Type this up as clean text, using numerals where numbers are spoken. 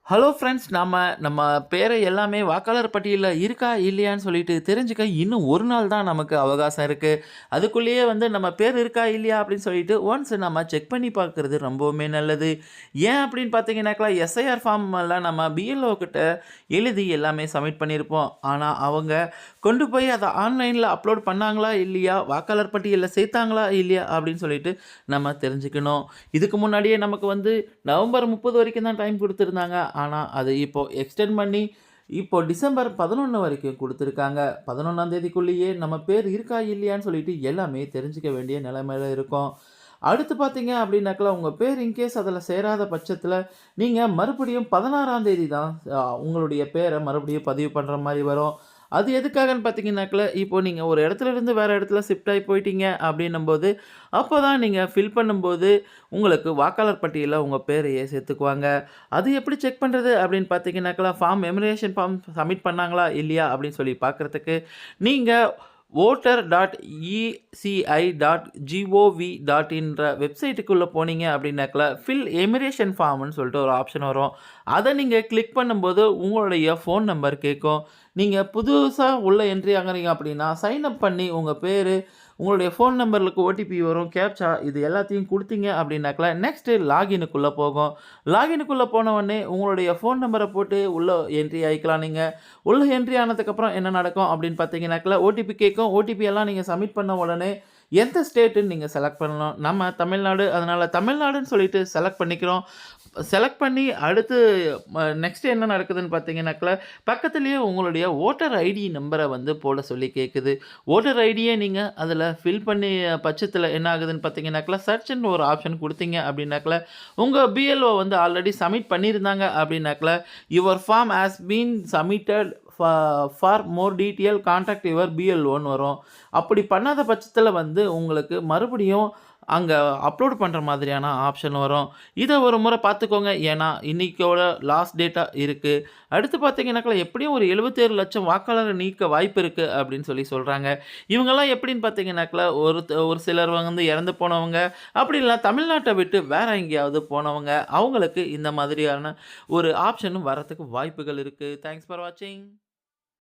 Hello friends, நம்ம பேரை எல்லாமே வாக்காளர் பட்டியல்ல இருக்கா, இல்லையான்னு சொல்லிட்டு தெரிஞ்சுக்க இன்னும் 1 நாள் தான் நமக்கு அவகாசம் இருக்கு. அதுக்குள்ளேயே வந்து நம்ம பேர் இருக்கா, இல்லையா அப்படின்னு சொல்லிட்டு ஒன்ஸ் நம்ம செக் பண்ணி பார்க்குறது ரொம்பவுமே நல்லது. ஏன் அப்படின்னு பார்த்தீங்கன்னாக்கா, எஸ்ஐஆர் ஃபார்ம் எல்லாம் நம்ம பிஎல்ஓ கிட்ட எழுதி எல்லாமே சப்மிட் பண்ணியிருப்போம். ஆனா, அவங்க கொண்டு போய் அத ஆன்லைன்ல அப்லோட் பண்ணாங்களா, இல்லையா? வாக்காளர் பட்டியல்ல சேர்த்தாங்களா, இல்லையா? அப்படின்னு சொல்லிட்டு நம்ம தெரிஞ்சுக்கணும். இதுக்கு முன்னாடியே நமக்கு வந்து நவம்பர் 30 வரைக்கும் தான் டைம் குடுத்திருந்தாங்க. ஆனா, அது இப்போ எக்ஸ்டெண்ட் பண்ணி, இப்போ டிசம்பர் 11 வரைக்கும் குடுத்துருக்காங்க. 11ஆம் தேதிக்குள்ளேயே நம்ம பேர் இருக்கா, இல்லையான்னு சொல்லிட்டு எல்லாமே தெரிஞ்சுக்க வேண்டிய நிலைமையில இருக்கோம். அடுத்து பார்த்தீங்க அப்படின்னாக்கா, உங்க பேர் இன்கேஸ் அதில சேராத பட்சத்தில, நீங்க மறுபடியும் 16ஆம் தேதி தான் உங்களுடைய பேர மறுபடியும் பதிவு பண்ற மாரி வரும். அது எதுக்காகன்னு பார்த்தீங்கன்னாக்கா, இப்போ நீங்க ஒரு இடத்துல இருந்து வேற இடத்துல ஷிஃப்ட் ஆயி போயிட்டீங்க அப்படின்னும்போது, அப்பதான் நீங்க ஃபில் பண்ணும்போது, உங்களுக்கு வாக்காளர் பட்டியல்ல உங்க பேரையே சேர்த்துக்குவாங்க. அது எப்படி செக் பண்றது அப்படின்னு பார்த்தீங்கன்னாக்கா, எனுமரேஷன் ஃபார்ம் சப்மிட் பண்ணாங்களா, இல்லையா அப்படின்னு சொல்லி பார்க்கறதுக்கு, நீங்க voter.eci.gov.inன்ற வெப்சைட்டுக்குள்ள போனீங்க அப்படின்னாக்கா, ஃபில் எனுமரேஷன் ஃபார்ம்ன்னு சொல்லிட்டு ஒரு ஆப்ஷன் வரும். அத நீங்க கிளிக் பண்ணும்போது, உங்களுடைய ஃபோன் நம்பர் கேட்கும். நீங்க புதுசா உள்ள என்ட்ரி ஆகுறீங்க அப்படின்னா, சைன் அப் பண்ணி உங்க பேரு, உங்களுடைய ஃபோன் நம்பருக்கு ஓடிபி வரும், கேப்ச்சா இது எல்லாத்தையும் குடுத்தீங்க அப்படின்னாக்கா, நெக்ஸ்ட்டு லாகினுக்குள்ள போகும். லாகினுக்குள்ள போன உடனே உங்களுடைய ஃபோன் நம்பர போட்டு உள்ள என்ட்ரி ஆயிக்கலாம் நீங்க. உள்ள என்ட்ரி ஆனதுக்கப்புறம் என்ன நடக்கும் அப்படின்னு பார்த்தீங்கன்னாக்கா, ஓடிபி கேட்கும். ஓடிபி எல்லாம் நீங்க சப்மிட் பண்ண உடனே, எந்த ஸ்டேட்டுன்னு நீங்க செலக்ட் பண்ணணும். நம்ம தமிழ்நாடு, அதனால தமிழ்நாடுன்னு சொல்லிட்டு செலக்ட் பண்ணிக்கிறோம். செலக்ட் பண்ணி அடுத்து நெக்ஸ்ட் என்ன நடக்குதுன்னு பார்த்தீங்கன்னாக்கா, பக்கத்திலேயே உங்களுடைய வோட்டர் ஐடி நம்பர வந்து போட சொல்லி கேட்குது. வோட்டர் ஐடிய நீங்க அதில ஃபில் பண்ணி பட்சத்தில என்ன ஆகுதுன்னு பார்த்தீங்கன்னாக்கா, சர்ச்ன்னு ஒரு ஆப்ஷன் குடுத்தீங்க அப்படின்னாக்கா, உங்க பிஎல்ஓ வந்து ஆல்ரெடி சப்மிட் பண்ணியிருந்தாங்க அப்படின்னாக்கா, your form has been submitted for more detail contact your பிஎல்ஓன்னு வரும். அப்படி பண்ணாத பட்சத்தில வந்து உங்களுக்கு மறுபடியும் அங்க அப்லோட் பண்ற மாதிரியான ஆப்ஷன் வரும். இத ஒரு முறை பார்த்துக்கோங்க. ஏன்னா, இன்னைக்கோட லாஸ்ட் டேட்டா இருக்கு. அடுத்து பார்த்தீங்கன்னாக்கா, எப்படியும் ஒரு 77,00,000 வாக்காளர நீக்க வாய்ப்பு இருக்கு அப்படின்னு சொல்லி சொல்றாங்க. இவங்கலாம் எப்படின்னு பார்த்தீங்கன்னாக்கா, ஒரு சிலர் வந்து இறந்து போனவங்க, அப்படி இல்ல தமிழ்நாட்ட விட்டு வேற எங்கேயாவது போனவங்க, அவங்களுக்கு இந்த மாதிரியான ஒரு ஆப்ஷனும் வரதுக்கு வாய்ப்புகள் இருக்கு. தேங்க்ஸ் ஃபார் வாட்சிங்.